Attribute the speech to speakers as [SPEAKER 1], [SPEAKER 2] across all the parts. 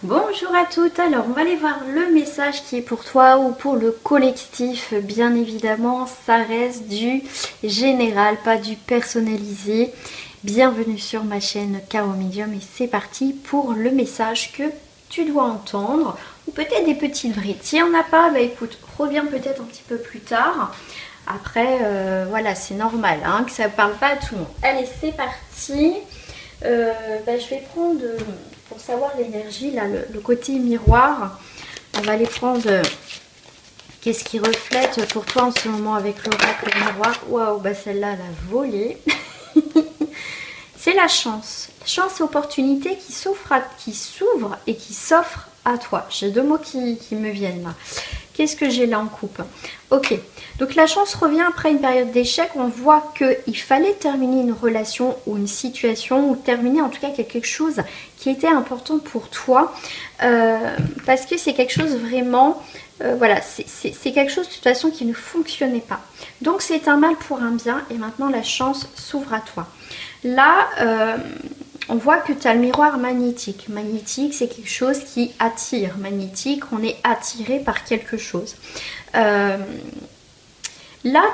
[SPEAKER 1] Bonjour à toutes, alors on va aller voir le message qui est pour toi ou pour le collectif. Bien évidemment, ça reste du général, pas du personnalisé. Bienvenue sur ma chaîne Caro Medium et c'est parti pour le message que tu dois entendre ou peut-être des petites brides. S'il n'y en a pas, bah écoute, reviens peut-être un petit peu plus tard. Après, voilà, c'est normal hein, que ça ne parle pas à tout le monde. Allez, c'est parti. Je vais prendre, pour savoir l'énergie, là, le côté miroir. On va aller prendre qu'est-ce qui reflète pour toi en ce moment avec l'oracle miroir. Waouh, bah celle-là, elle a volé. C'est la chance. Chance et opportunité qui s'ouvre et qui s'offre à toi. J'ai deux mots qui me viennent là. Qu'est-ce que j'ai là en coupe? Ok, donc la chance revient après une période d'échec. On voit qu'il fallait terminer une relation ou une situation, ou terminer en tout cas quelque chose qui était important pour toi. Parce que c'est quelque chose vraiment... voilà, c'est quelque chose de toute façon qui ne fonctionnait pas. Donc c'est un mal pour un bien et maintenant la chance s'ouvre à toi. Là, on voit que tu as le miroir magnétique. Magnétique, c'est quelque chose qui attire. Magnétique, on est attiré par quelque chose. Là,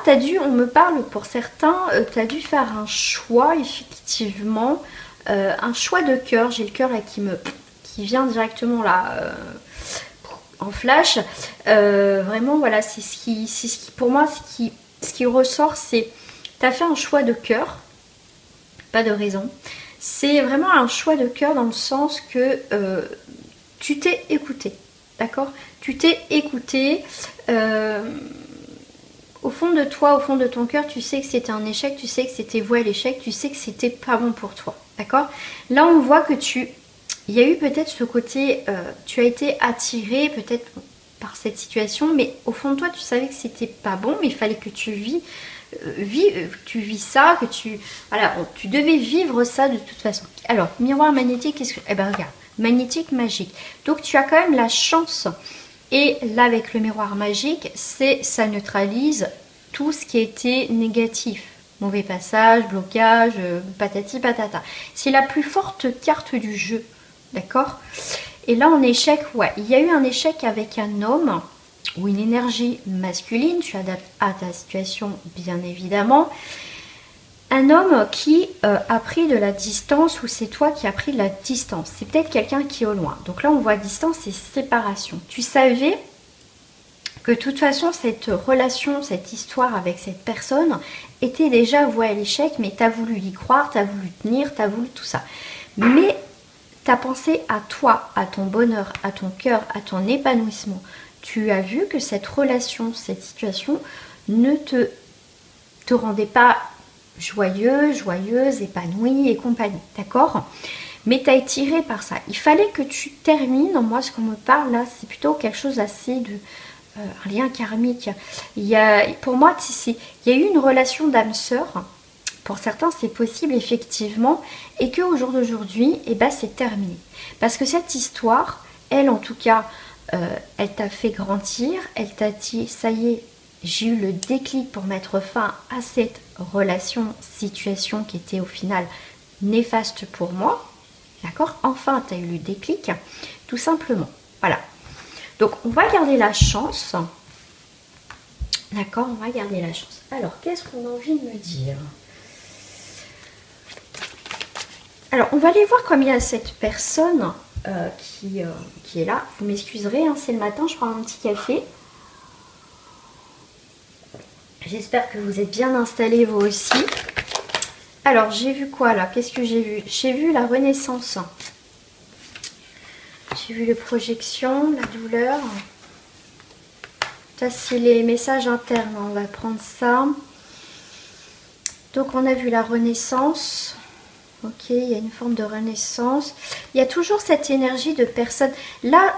[SPEAKER 1] tu as dû, on me parle pour certains, tu as dû faire un choix, effectivement. Un choix de cœur. J'ai le cœur là qui vient directement là en flash. Vraiment, voilà, c'est ce qui, pour moi, ce qui ressort, c'est tu as fait un choix de cœur. Pas de raison. C'est vraiment un choix de cœur dans le sens que tu t'es écouté, d'accord? Tu t'es écouté. Au fond de toi, au fond de ton cœur, tu sais que c'était un échec, tu sais que c'était voué à l'échec, tu sais que c'était pas bon pour toi, d'accord? Là, on voit que il y a eu peut-être ce côté, tu as été attiré peut-être par cette situation, mais au fond de toi, tu savais que c'était pas bon, mais il fallait que tu tu vis ça, que voilà, tu devais vivre ça de toute façon. Alors, miroir magnétique, qu'est-ce que... Eh ben regarde, magnétique, magique. Donc tu as quand même la chance. Et là, avec le miroir magique, ça neutralise tout ce qui était négatif. Mauvais passage, blocage, patati patata. C'est la plus forte carte du jeu, d'accord? Et là, en échec, ouais, il y a eu un échec avec un homme ou une énergie masculine, tu adaptes à ta situation bien évidemment. Un homme qui a pris de la distance ou c'est toi qui as pris de la distance. C'est peut-être quelqu'un qui est au loin. Donc là on voit distance et séparation. Tu savais que de toute façon cette relation, cette histoire avec cette personne était déjà vouée à l'échec, mais tu as voulu y croire, tu as voulu tenir, tu as voulu tout ça. Mais tu as pensé à toi, à ton bonheur, à ton cœur, à ton épanouissement. Tu as vu que cette relation, cette situation ne te rendait pas joyeuse, épanouie et compagnie, d'accord? Mais tu as été tiré par ça. Il fallait que tu termines, moi ce qu'on me parle là, c'est plutôt quelque chose assez de... un lien karmique. Pour moi, il y a eu une relation d'âme sœur. Pour certains, c'est possible effectivement. Et qu'au jour d'aujourd'hui, eh ben, c'est terminé. Parce que cette histoire, elle en tout cas, elle t'a fait grandir. Elle t'a dit, ça y est, j'ai eu le déclic pour mettre fin à cette relation, situation qui était au final néfaste pour moi. D'accord? Enfin, tu as eu le déclic, tout simplement. Voilà. Donc, on va garder la chance. D'accord? On va garder la chance. Alors, qu'est-ce qu'on a envie de me dire? Alors, on va aller voir comme il y a cette personne qui est là. Vous m'excuserez, hein, c'est le matin, je prends un petit café. J'espère que vous êtes bien installés vous aussi. Alors, j'ai vu quoi là? Qu'est-ce que j'ai vu? J'ai vu la renaissance. J'ai vu les projections, la douleur. Ça, c'est les messages internes. On va prendre ça. Donc, on a vu la renaissance. Ok, il y a une forme de renaissance. Il y a toujours cette énergie de personne. Là,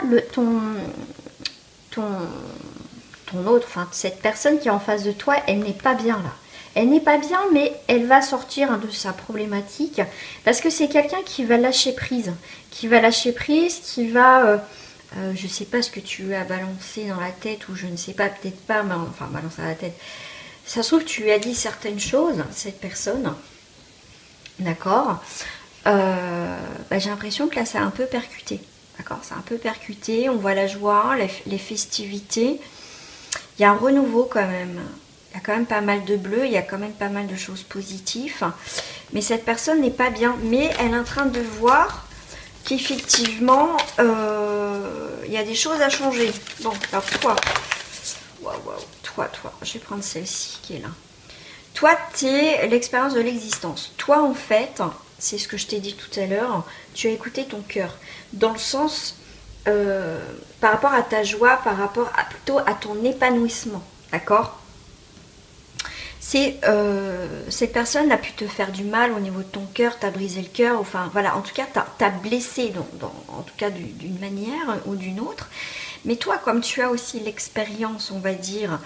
[SPEAKER 1] cette personne qui est en face de toi, elle n'est pas bien là. Elle n'est pas bien, mais elle va sortir de sa problématique parce que c'est quelqu'un qui va lâcher prise. Qui va, je ne sais pas ce que tu lui as balancé dans la tête ou je ne sais pas, peut-être pas, mais enfin, balancer à la tête. Ça se trouve que tu lui as dit certaines choses, cette personne. D'accord. J'ai l'impression que là, ça a un peu percuté. D'accord, c'est un peu percuté, on voit la joie, les festivités. Il y a un renouveau quand même. Il y a quand même pas mal de bleu, il y a quand même pas mal de choses positives. Mais cette personne n'est pas bien. Mais elle est en train de voir qu'effectivement, il y a des choses à changer. Bon, alors toi, toi, je vais prendre celle-ci qui est là. Toi, tu es l'expérience de l'existence. Toi, en fait, c'est ce que je t'ai dit tout à l'heure, tu as écouté ton cœur. Dans le sens, par rapport à ta joie, par rapport plutôt à ton épanouissement. D'accord ? Cette personne a pu te faire du mal au niveau de ton cœur, t'as brisé le cœur, enfin voilà, en tout cas, t'as blessé, en tout cas d'une manière ou d'une autre. Mais toi, comme tu as aussi l'expérience, on va dire,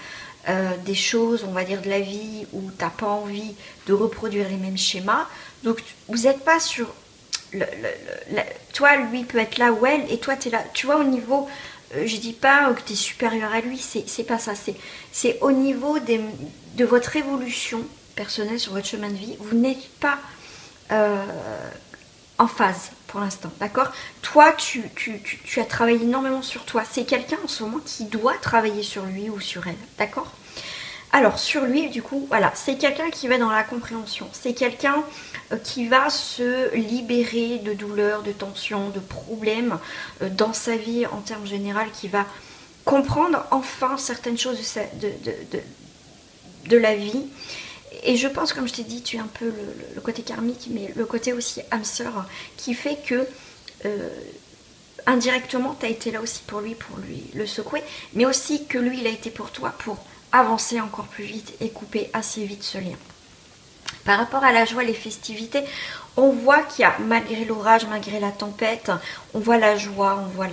[SPEAKER 1] des choses, on va dire de la vie, où t'as pas envie de reproduire les mêmes schémas, donc vous n'êtes pas sur... toi, lui peut être là ou elle, et toi, tu es là. Tu vois, au niveau... je dis pas que tu es supérieur à lui, c'est pas ça. C'est au niveau de votre évolution personnelle sur votre chemin de vie. Vous n'êtes pas en phase pour l'instant, d'accord? Toi, tu as travaillé énormément sur toi. C'est quelqu'un en ce moment qui doit travailler sur lui ou sur elle, d'accord? Alors, sur lui, du coup, voilà, c'est quelqu'un qui va dans la compréhension. C'est quelqu'un qui va se libérer de douleurs, de tensions, de problèmes dans sa vie en termes généraux, qui va comprendre enfin certaines choses de la vie. Et je pense, comme je t'ai dit, tu es un peu le côté karmique, mais le côté aussi âme sœur, qui fait que indirectement, tu as été là aussi pour lui le secouer, mais aussi que lui, il a été pour toi pour avancer encore plus vite et couper assez vite ce lien. Par rapport à la joie, les festivités, on voit qu'il y a, malgré l'orage, malgré la tempête, on voit la joie, on voit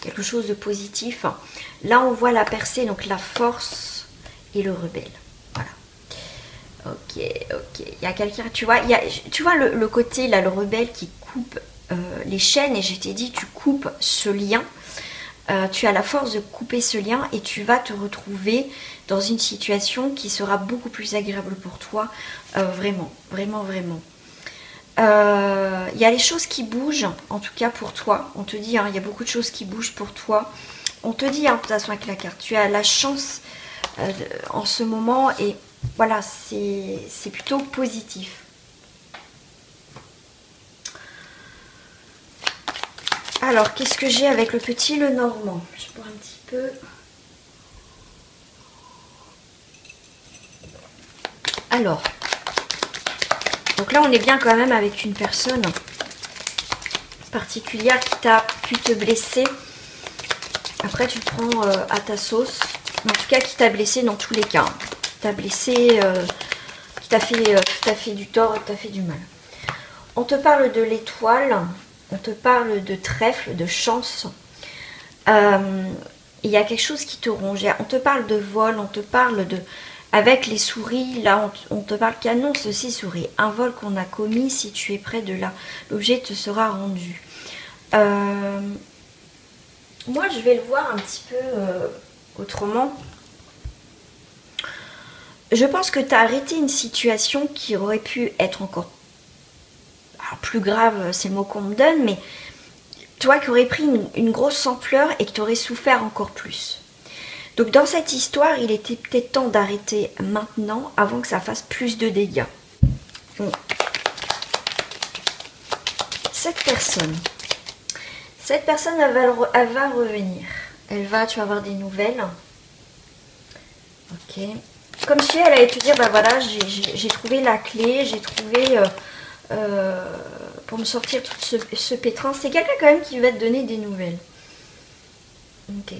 [SPEAKER 1] quelque chose de positif. Là, on voit la percée, donc la force et le rebelle. Voilà. Ok. Il y a quelqu'un, tu vois, le côté, là, le rebelle qui coupe les chaînes, et je t'ai dit, tu coupes ce lien. Tu as la force de couper ce lien et tu vas te retrouver dans une situation qui sera beaucoup plus agréable pour toi. Vraiment. Il y a les choses qui bougent, en tout cas pour toi. On te dit, hein, il y a beaucoup de choses qui bougent pour toi. On te dit, hein, de toute façon, avec la carte, tu as la chance en ce moment et voilà, c'est plutôt positif. Alors, qu'est-ce que j'ai avec le petit Lenormand? Je bois un petit peu. Alors, donc là, on est bien quand même avec une personne particulière qui t'a pu te blesser. Après, tu le prends à ta sauce. En tout cas, qui t'a blessé dans tous les cas. Qui t'a blessé, qui t'a fait du tort et qui t'a fait du mal. On te parle de l'étoile. On te parle de trèfle, de chance. Il y a quelque chose qui te ronge. On te parle de vol, on te parle de... Avec les souris, là, on te parle qu'annonce ces souris. Un vol qu'on a commis, si tu es près de là, l'objet te sera rendu. Moi, je vais le voir un petit peu autrement. Je pense que tu as arrêté une situation qui aurait pu être encore... Alors, plus grave, c'est le mot qu'on me donne, mais toi qui aurais pris une grosse ampleur et que tu aurais souffert encore plus. Donc dans cette histoire, il était peut-être temps d'arrêter maintenant avant que ça fasse plus de dégâts. Bon. Cette personne, elle va revenir. Tu vas avoir des nouvelles. Ok. Comme si elle allait te dire, bah voilà, j'ai trouvé la clé, j'ai trouvé... pour me sortir tout ce pétrin. C'est quelqu'un quand même qui va te donner des nouvelles. Ok.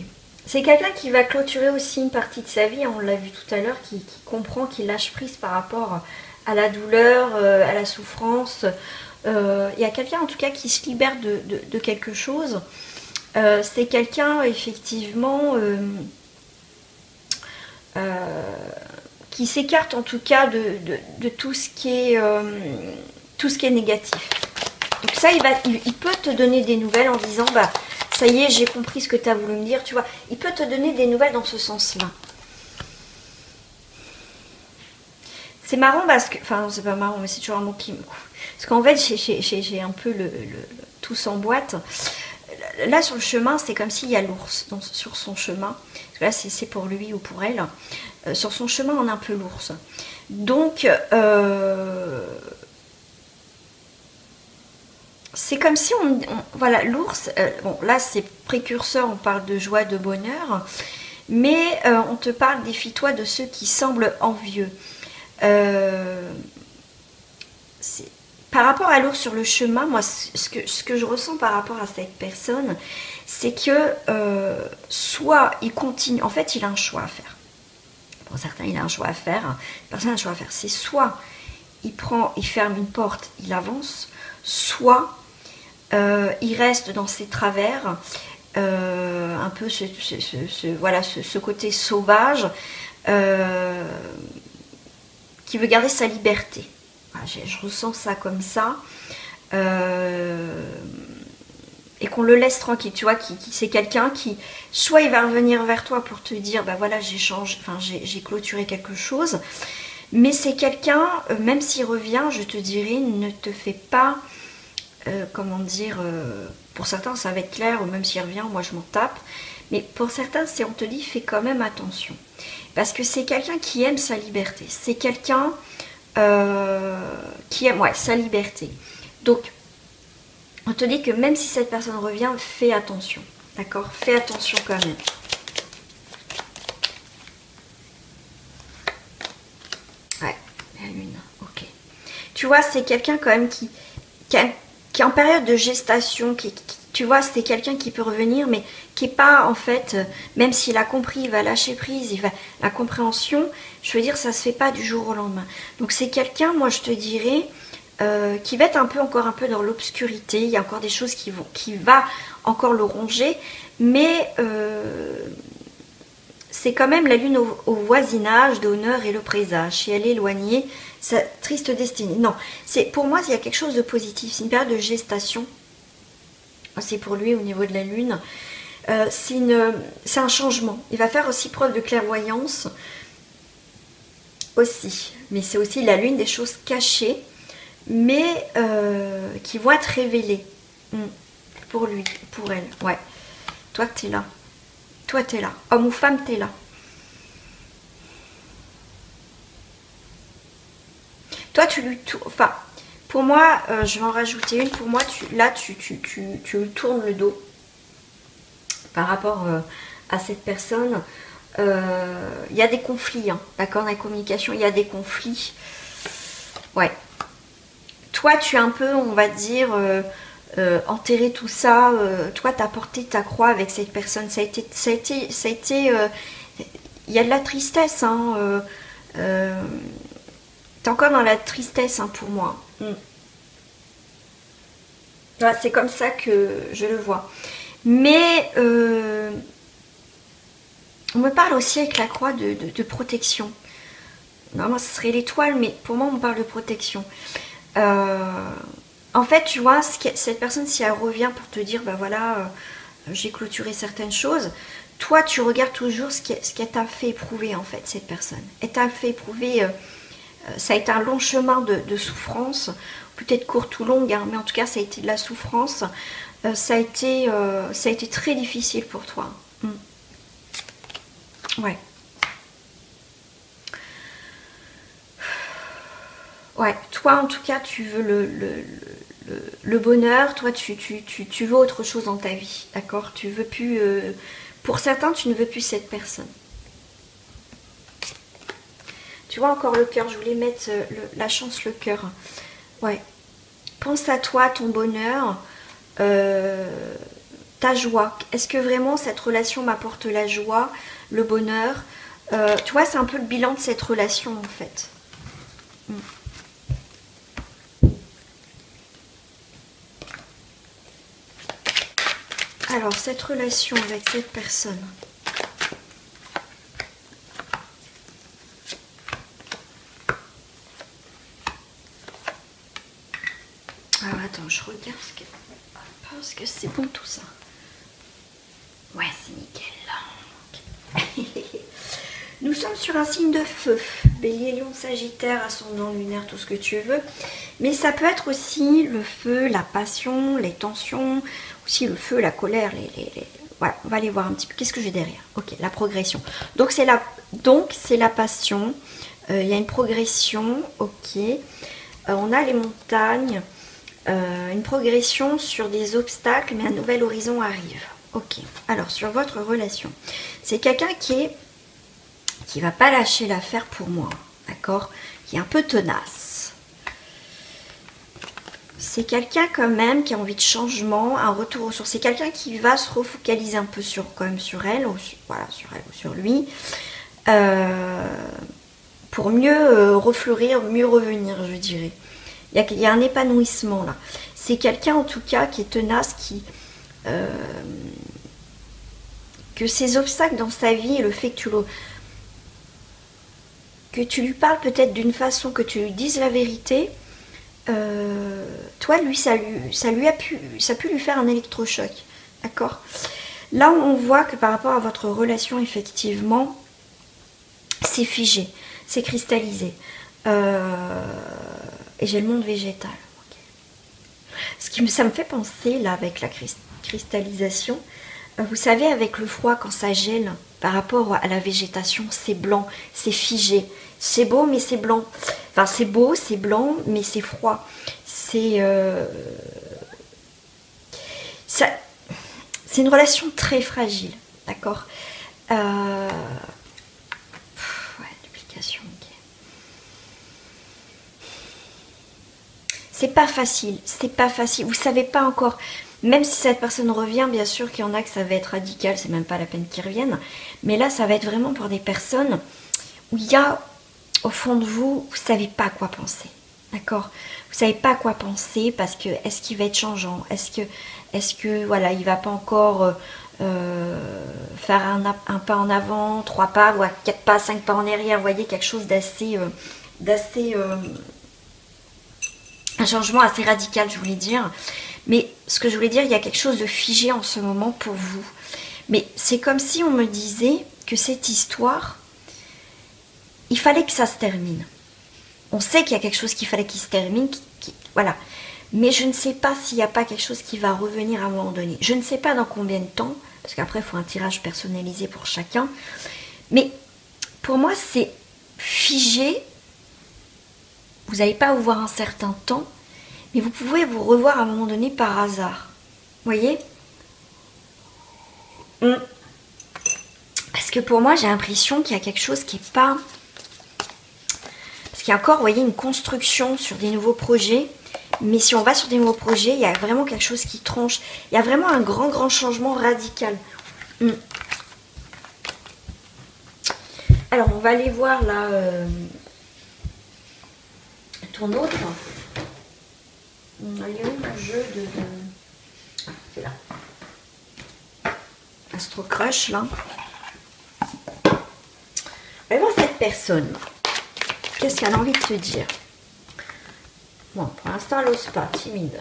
[SPEAKER 1] C'est quelqu'un qui va clôturer aussi une partie de sa vie, on l'a vu tout à l'heure, qui comprend, qui lâche prise par rapport à la douleur, à la souffrance. Il y a quelqu'un en tout cas qui se libère de quelque chose. C'est quelqu'un effectivement qui s'écarte en tout cas de tout ce qui est négatif. Donc ça, il peut te donner des nouvelles en disant, bah ça y est, j'ai compris ce que tu as voulu me dire, tu vois. Il peut te donner des nouvelles dans ce sens-là. C'est marrant parce que, enfin c'est pas marrant, mais c'est toujours un mot qui me... Parce qu'en fait, j'ai un peu tout s'emboîte. là sur le chemin, c'est comme s'il y a l'ours sur son chemin. Parce que là, c'est pour lui ou pour elle. Sur son chemin, on a un peu l'ours. Donc, c'est comme si voilà, l'ours, bon, là, c'est précurseur, on parle de joie, de bonheur. Mais on te parle, défie-toi de ceux qui semblent envieux. Par rapport à l'ours sur le chemin, moi, ce que je ressens par rapport à cette personne, c'est que soit il continue, en fait, il a un choix à faire. Pour certains, il a un choix à faire. Personne n'a un choix à faire. C'est soit il ferme une porte, il avance, soit il reste dans ses travers, un peu ce côté sauvage qui veut garder sa liberté. Voilà, je ressens ça comme ça. Et qu'on le laisse tranquille, tu vois, c'est quelqu'un qui, soit il va revenir vers toi pour te dire, bah voilà, j'ai clôturé quelque chose, mais c'est quelqu'un, même s'il revient, je te dirais, ne te fais pas, comment dire, pour certains ça va être clair, ou même s'il revient, moi je m'en tape, mais pour certains, on te dit, fais quand même attention, parce que c'est quelqu'un qui aime sa liberté, c'est quelqu'un qui aime, sa liberté, donc, on te dit que même si cette personne revient, fais attention. D'accord? Fais attention quand même. Ouais, la lune, ok. Tu vois, c'est quelqu'un quand même qui est en période de gestation. Tu vois, c'est quelqu'un qui peut revenir, mais qui n'est pas, en fait, même s'il a compris, il va lâcher prise, la compréhension, je veux dire, ça ne se fait pas du jour au lendemain. Donc c'est quelqu'un, moi je te dirais... qui va être encore un peu dans l'obscurité. Il y a encore des choses qui va encore le ronger, mais c'est quand même la lune au voisinage d'honneur et le présage. Si elle est éloignée, sa triste destinée. Non, pour moi, il y a quelque chose de positif. C'est une période de gestation. C'est pour lui au niveau de la lune. C'est un changement. Il va faire aussi preuve de clairvoyance aussi. Mais c'est aussi la lune des choses cachées, mais qui vont être révélées pour lui, pour elle. Ouais. Toi, t'es là. Toi, t'es là. Homme ou femme, t'es là. Toi, tu lui tournes... Enfin, pour moi, je vais en rajouter une. Pour moi, tu lui tournes le dos par rapport à cette personne. Il y a des conflits, hein, d'accord? Dans la communication, il y a des conflits. Ouais. Toi, tu es un peu, on va dire, enterré tout ça. Toi, tu as porté ta croix avec cette personne. Ça a été il y a de la tristesse. Hein, tu es encore dans la tristesse, hein, pour moi. Voilà, c'est comme ça que je le vois. Mais on me parle aussi avec la croix de protection. Normalement, ce serait l'étoile, mais pour moi, on me parle de protection. En fait, tu vois, cette personne, si elle revient pour te dire, bah voilà, j'ai clôturé certaines choses, toi, tu regardes toujours ce qu'elle t'a fait éprouver, en fait, cette personne. Elle t'a fait éprouver, ça a été un long chemin de souffrance, peut-être courte ou longue, hein, mais en tout cas, ça a été de la souffrance. Ça a été très difficile pour toi. Ouais. Ouais, toi en tout cas tu veux le bonheur, toi tu veux autre chose dans ta vie, d'accord? Tu veux plus, pour certains tu ne veux plus cette personne. Tu vois encore le cœur, je voulais mettre la chance, le cœur. Ouais, pense à toi, ton bonheur, ta joie. Est-ce que vraiment cette relation m'apporte la joie, le bonheur? Tu vois, c'est un peu le bilan de cette relation en fait. Alors, cette relation avec cette personne. Alors, attends, je regarde parce que c'est bon tout ça. Ouais, c'est nickel. Nous sommes sur un signe de feu. Bélier, Lion, Sagittaire, ascendant lunaire, tout ce que tu veux. Mais ça peut être aussi le feu, la passion, les tensions. aussi le feu, la colère, voilà, on va aller voir un petit peu. Qu'est-ce que j'ai derrière? Ok, la progression. Donc c'est la passion. Il y a une progression, ok. On a les montagnes. Une progression sur des obstacles, mais un nouvel horizon arrive. Ok. Alors sur votre relation, c'est quelqu'un qui va pas lâcher l'affaire pour moi, d'accord? Qui est un peu tenace. C'est quelqu'un quand même qui a envie de changement, un retour aux sources. C'est quelqu'un qui va se refocaliser un peu quand même sur elle, voilà, sur elle ou sur lui, pour mieux refleurir, mieux revenir, je dirais. Il y a un épanouissement là. C'est quelqu'un en tout cas qui est tenace, que ces obstacles dans sa vie et le fait que tu lui parles peut-être d'une façon, que tu lui dises la vérité, toi lui ça a pu lui faire un électrochoc, d'accord? Là on voit que par rapport à votre relation, effectivement, c'est figé, c'est cristallisé. Et j'ai le monde végétal. Okay. Ça me fait penser, là, avec la cristallisation, vous savez, avec le froid, quand ça gèle, par rapport à la végétation, c'est blanc, c'est figé. C'est beau, mais c'est blanc. Enfin, c'est beau, c'est blanc, mais c'est froid. C'est une relation très fragile, d'accord? Ouais, duplication, ok. C'est pas facile, vous savez pas encore, même si cette personne revient, bien sûr qu'il y en a que ça va être radical, c'est même pas la peine qu'ils reviennent, mais là ça va être vraiment pour des personnes où il y a, au fond de vous, vous savez pas quoi penser, d'accord? Vous savez pas quoi penser parce que, est-ce qu'il va être changeant? Est-ce que voilà, il va pas encore faire un pas en avant, 3 pas, ou 4 pas, 5 pas en arrière, vous voyez, quelque chose d'assez... un changement assez radical, je voulais dire. Mais ce que je voulais dire, il y a quelque chose de figé en ce moment pour vous. Mais c'est comme si on me disait que cette histoire, il fallait que ça se termine. On sait qu'il y a quelque chose qu'il fallait qu'il se termine, voilà. Mais je ne sais pas s'il n'y a pas quelque chose qui va revenir à un moment donné. Je ne sais pas dans combien de temps, parce qu'après, il faut un tirage personnalisé pour chacun. Mais pour moi, c'est figé. Vous n'allez pas vous voir un certain temps, mais vous pouvez vous revoir à un moment donné par hasard. Vous voyez? Parce que pour moi, j'ai l'impression qu'il y a quelque chose qui n'est pas... Parce qu'il y a encore, vous voyez, une construction sur des nouveaux projets. Mais si on va sur des nouveaux projets, il y a vraiment quelque chose qui tranche. Il y a vraiment un grand changement radical. Alors, on va aller voir là... ton autre. Il est où mon jeu de... Ah, c'est là. Astro Crush, là. On va voir cette personne. Qu'est-ce qu'elle a envie de te dire? Bon, pour l'instant, elle n'ose pas, timide.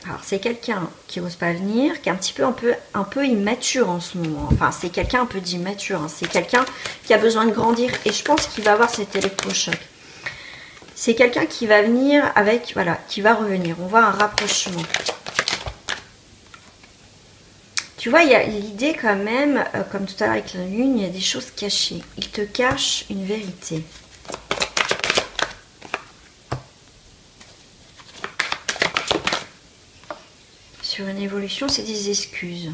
[SPEAKER 1] Alors, c'est quelqu'un qui n'ose pas venir, qui est un petit peu un peu immature en ce moment. Enfin, c'est quelqu'un un peu d'immature. Hein. C'est quelqu'un qui a besoin de grandir. Et je pense qu'il va avoir cet électrochoc. C'est quelqu'un qui va venir avec... Voilà, qui va revenir. On voit un rapprochement. Tu vois, il y a l'idée quand même, comme tout à l'heure avec la lune, il y a des choses cachées. Il te cache une vérité. Sur une évolution, c'est des excuses.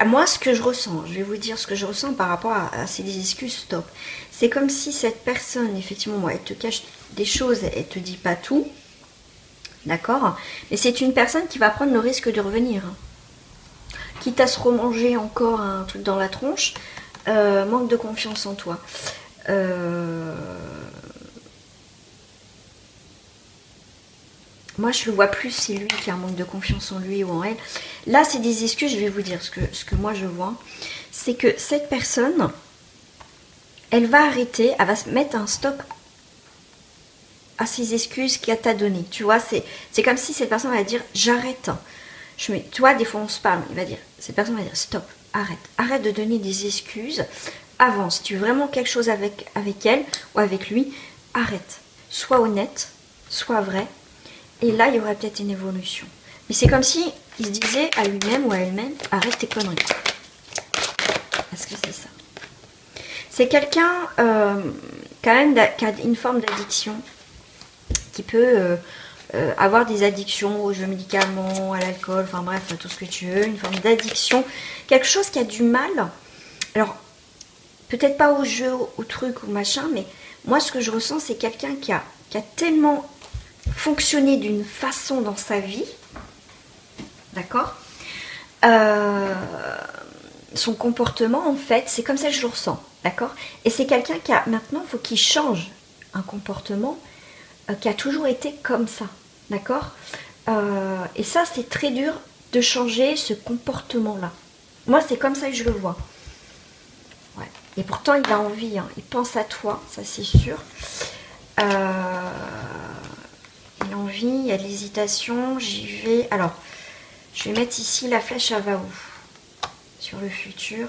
[SPEAKER 1] Moi, ce que je ressens, je vais vous dire ce que je ressens par rapport à ces des excuses, stop. C'est comme si cette personne, effectivement, moi, elle te cache des choses, elle te dit pas tout. D'accord? Mais c'est une personne qui va prendre le risque de revenir. Quitte à se remanger encore un truc dans la tronche, manque de confiance en toi. Moi, je le vois plus, c'est lui qui a un manque de confiance en lui ou en elle. Là, c'est des excuses, je vais vous dire ce que moi je vois. C'est que cette personne, elle va arrêter, elle va se mettre un stop à ces excuses qu'elle t'a données. Tu vois, c'est comme si cette personne va dire j'arrête. Tu vois, des fois on se parle, il va dire, cette personne va dire stop, arrête de donner des excuses. avant, si tu veux vraiment quelque chose avec elle ou avec lui, arrête. Sois honnête, sois vrai. Et là, il y aurait peut-être une évolution. Mais c'est comme si il se disait à lui-même ou à elle-même, arrête tes conneries. Parce que c'est ça. C'est quelqu'un quand même qui a une forme d'addiction, qui peut avoir des addictions aux jeux médicaments, à l'alcool, enfin bref, à tout ce que tu veux, une forme d'addiction, quelque chose qui a du mal. Alors, peut-être pas aux jeux, aux trucs, ou machin, mais moi ce que je ressens, c'est quelqu'un qui a tellement fonctionné d'une façon dans sa vie, d'accord, son comportement en fait, c'est comme ça que je le ressens, d'accord, et c'est quelqu'un qui a, maintenant, il faut qu'il change un comportement qui a toujours été comme ça, d'accord, et ça c'est très dur de changer ce comportement-là. Moi c'est comme ça que je le vois. Ouais. Et pourtant il a envie, hein. Il pense à toi, ça c'est sûr. Il a envie, il y a de l'hésitation, j'y vais. Alors, je vais mettre ici la flèche, elle va où? Sur le futur.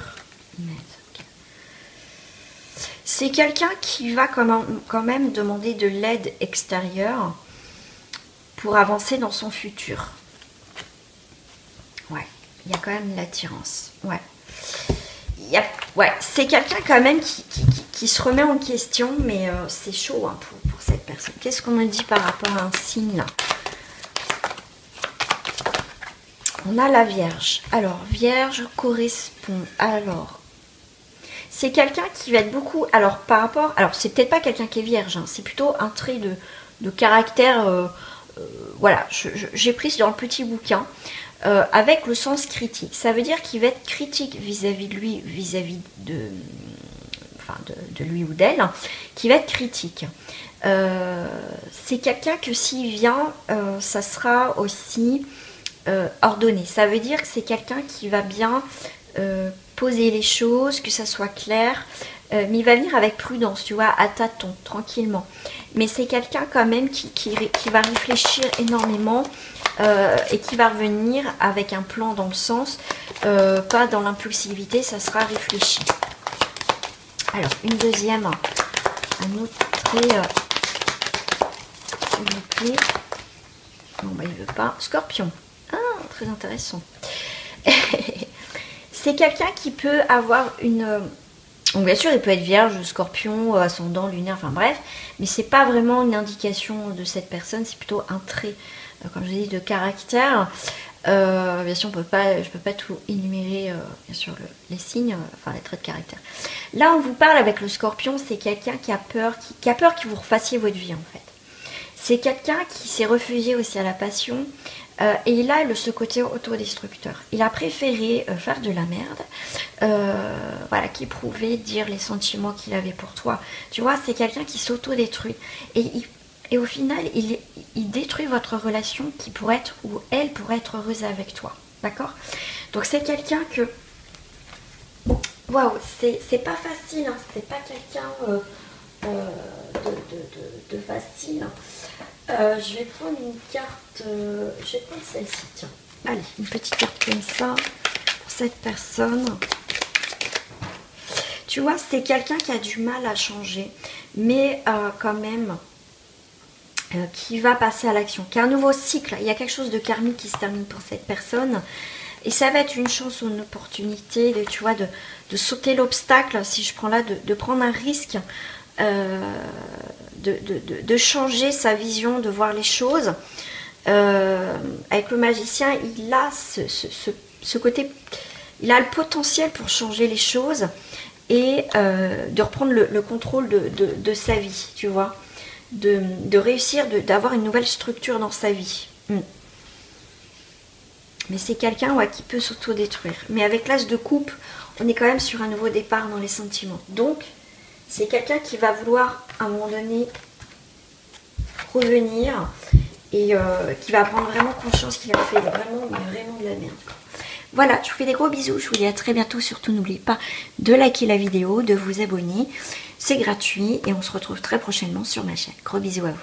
[SPEAKER 1] C'est quelqu'un qui va quand même demander de l'aide extérieure pour avancer dans son futur. Ouais, il y a quand même de l'attirance. Ouais. Ouais, c'est quelqu'un quand même qui se remet en question, mais c'est chaud hein, pour cette personne. Qu'est-ce qu'on me dit par rapport à un signe là? On a la Vierge. Alors, Vierge correspond. Alors, c'est quelqu'un qui va être beaucoup... Alors, par rapport... Alors, c'est peut-être pas quelqu'un qui est Vierge, hein, c'est plutôt un trait de caractère... voilà, j'ai pris dans le petit bouquin. Avec le sens critique. Ça veut dire qu'il va être critique vis-à-vis de lui, vis-à-vis de lui ou d'elle, qui va être critique. C'est quelqu'un que s'il vient, ça sera aussi ordonné. Ça veut dire que c'est quelqu'un qui va bien poser les choses, que ça soit clair, mais il va venir avec prudence, tu vois, à tâtons, tranquillement. Mais c'est quelqu'un quand même qui va réfléchir énormément et qui va revenir avec un plan dans le sens, pas dans l'impulsivité, ça sera réfléchi. Alors, une deuxième, un autre trait, s'il vous plaît. Non, bah il veut pas. Scorpion. Ah, très intéressant. C'est quelqu'un qui peut avoir une... Donc bien sûr, il peut être vierge, scorpion, ascendant, lunaire, enfin bref. Mais c'est pas vraiment une indication de cette personne, c'est plutôt un trait, comme je l'ai dit, de caractère. Bien sûr, je peux pas tout énumérer, bien sûr, les signes, enfin les traits de caractère. Là, on vous parle avec le scorpion, c'est quelqu'un qui a peur, qui a peur que vous refassiez votre vie, en fait. C'est quelqu'un qui s'est refusé aussi à la passion, et il a ce côté autodestructeur. Il a préféré faire de la merde, voilà, qui prouvait dire les sentiments qu'il avait pour toi. Tu vois, c'est quelqu'un qui s'autodétruit. Et au final, il détruit votre relation qui pourrait être, ou elle pourrait être heureuse avec toi. D'accord? Donc c'est quelqu'un que... Waouh, c'est pas facile, hein, c'est pas quelqu'un de facile. Je vais prendre une carte, je vais prendre celle-ci, tiens. Allez, une petite carte comme ça pour cette personne. Tu vois, c'est quelqu'un qui a du mal à changer, mais quand même... qui va passer à l'action, qui a un nouveau cycle, il y a quelque chose de karmique qui se termine pour cette personne, et ça va être une chance ou une opportunité de, tu vois, de sauter l'obstacle, si je prends là, de prendre un risque, de changer sa vision, de voir les choses. Avec le magicien, il a ce côté, il a le potentiel pour changer les choses et de reprendre le contrôle de sa vie, tu vois. De réussir, d'avoir une nouvelle structure dans sa vie. Mais c'est quelqu'un, ouais, qui peut s'auto-détruire. Mais avec l'as de coupe, on est quand même sur un nouveau départ dans les sentiments. Donc, c'est quelqu'un qui va vouloir, à un moment donné, revenir et qui va prendre vraiment conscience qu'il a fait vraiment de la merde. Voilà, je vous fais des gros bisous. Je vous dis à très bientôt. Surtout, n'oubliez pas de liker la vidéo, de vous abonner. C'est gratuit et on se retrouve très prochainement sur ma chaîne. Gros bisous à vous.